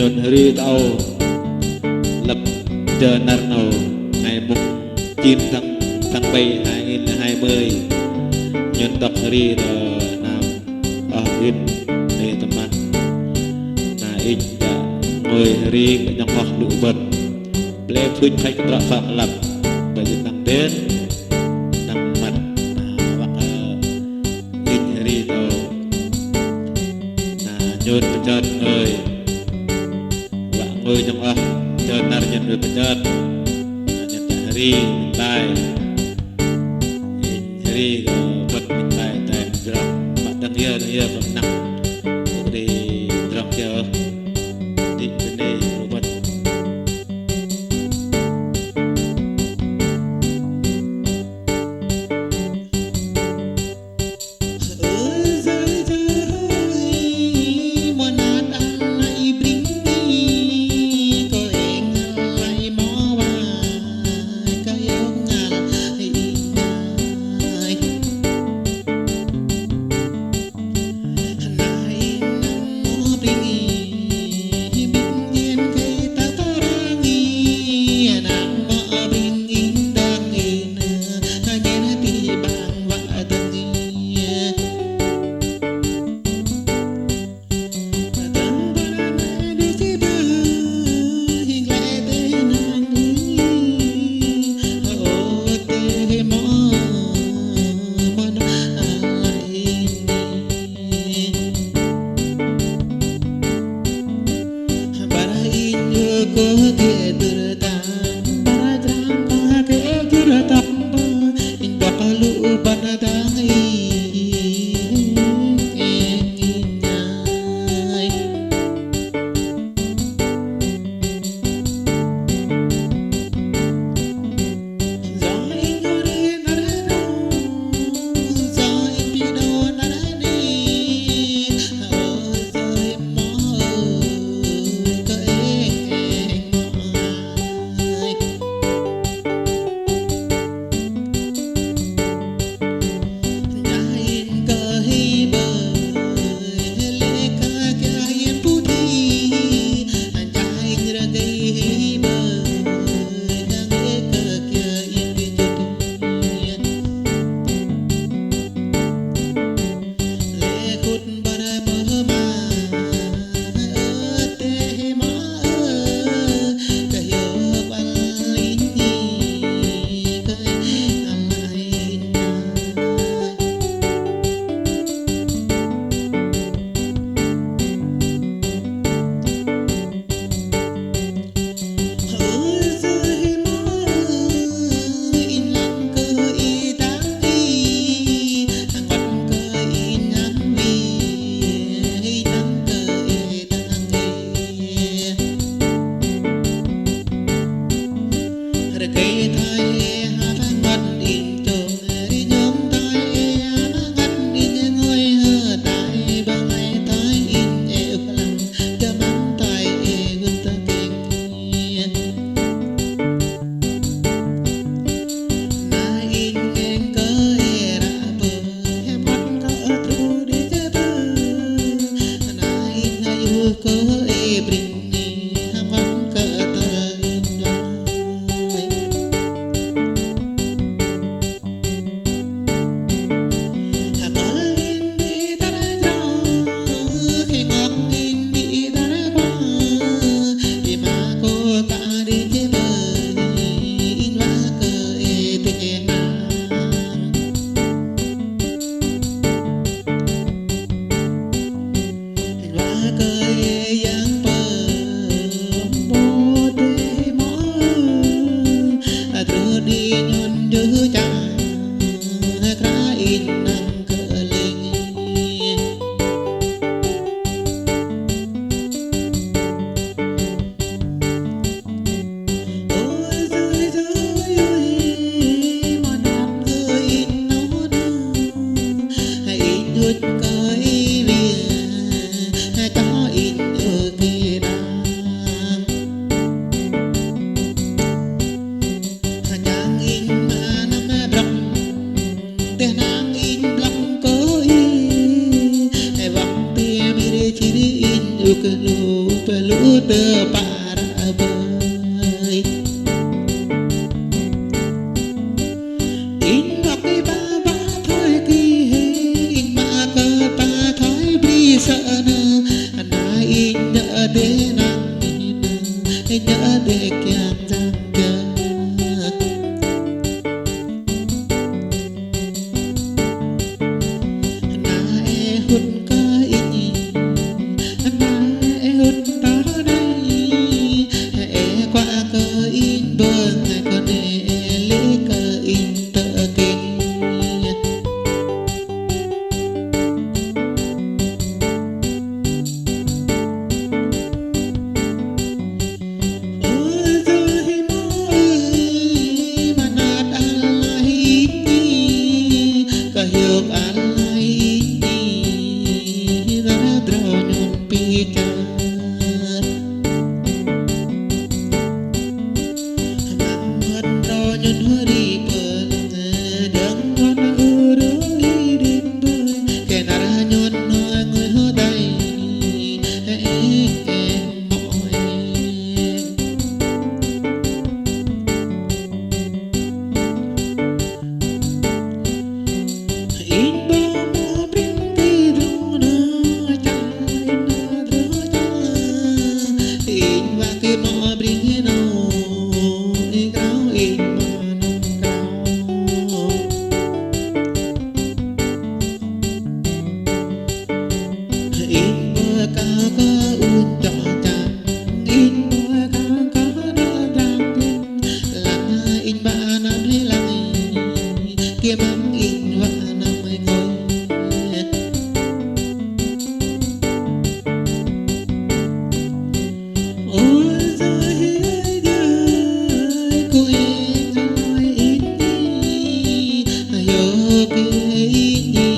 nhon ri tao lập chờ nار nào ngày mùng 9 tháng 7 2020 nhon tập ri nam in để teman nah in đã ngồi ri yang hoặc lụ vật lê phơi thay cái trọ phạm lập bởi vì tăng đến tăng mặt hoặc in ri tao nhon pecat ơi vợ ngồi trong chờ nar nhân người pecat nhân hari tay hari vật tay tay drum bạn đang ia vật nặng đi drum chờ đi bên đây vật Pelu te para bơi in bọc đi ba ba thôi kỳ in mà cơ ta thôi bi sợ nơ na in nhớ để nắng nhớ để kiang giang cơ na e hút cơ in na e hút đó đây e qua cơ in bờ ngày còn e lễ cơ in tơ kinh ôi rồi mơ ơi mà nát Allah ini kahyok Allah ini ra draw nhon pika man draw nhon hari pel dang wan uroi din boy kenara nhon ngồi hơ tay mọi in bao mơ print ro na chai na dro cha in va ke mo bring no in grau in ma no grau in bơ ca ca un cho cha in bơ ca ca na dang tin la in ba nam hay lang kia mang in va nam ngồi ôi rồi cô in rồi in đi ayo ke in đi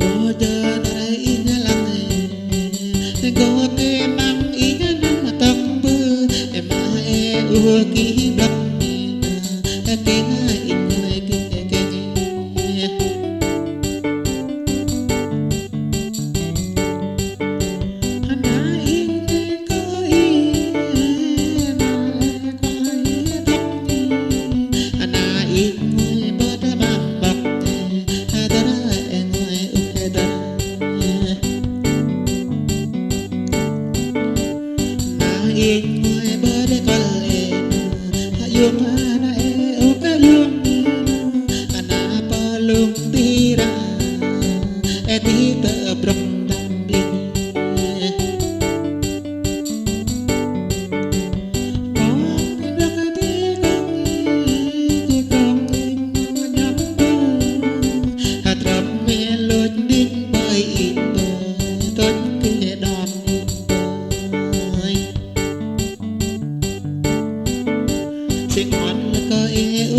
go giờ này in lặng go ke mang in nam tâm bơ mà ua ki đập ke in người ke na in có in na quay tóc na in người bớt bằng bọc ta ra người uk ta na in người bớt con lên yung na uk yung na palung tira ti ta brong dam bi sinh hoạt là có yêu